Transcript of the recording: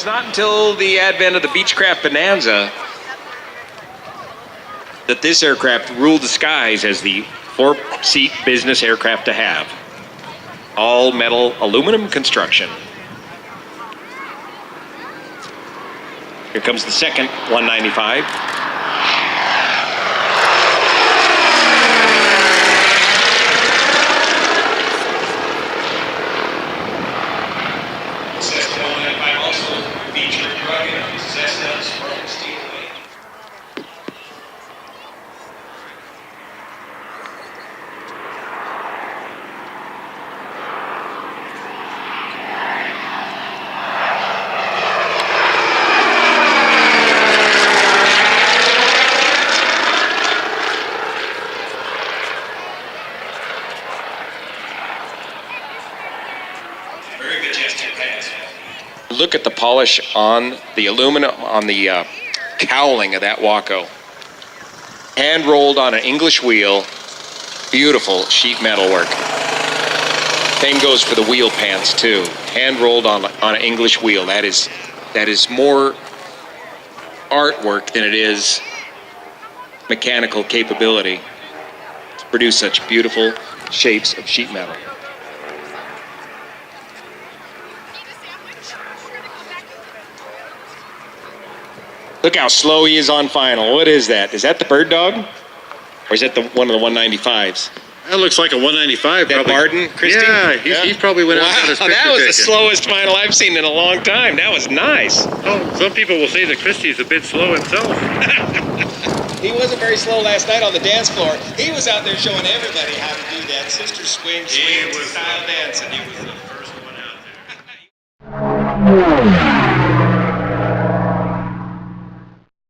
was not until the advent of the Beechcraft Bonanza that this aircraft ruled the skies as the 4-seat business aircraft to have. All metal aluminum construction. Here comes the second 195. Cessna 195 also featured rugged Cessna sprung steel wing. Very good gesture pass. Look at the polish on the aluminum, on the cowling of that Waco. Hand rolled on an English wheel. Beautiful sheet metal work. Same goes for the wheel pants too. Hand rolled on an English wheel. That is more artwork than it is mechanical capability to produce such beautiful shapes of sheet metal. Look how slow he is on final. What is that? Is that the Bird Dog? Or is that one of the 195s? That looks like a 195. That Barton, Christie? Yeah, he probably went out on his picture that was the ticket. slowest final I've seen in a long time. That was nice. Oh, some people will say that Christie's a bit slow himself. He wasn't very slow last night on the dance floor. He was out there showing everybody how to do that sister swing style dance, and he was the first one out there.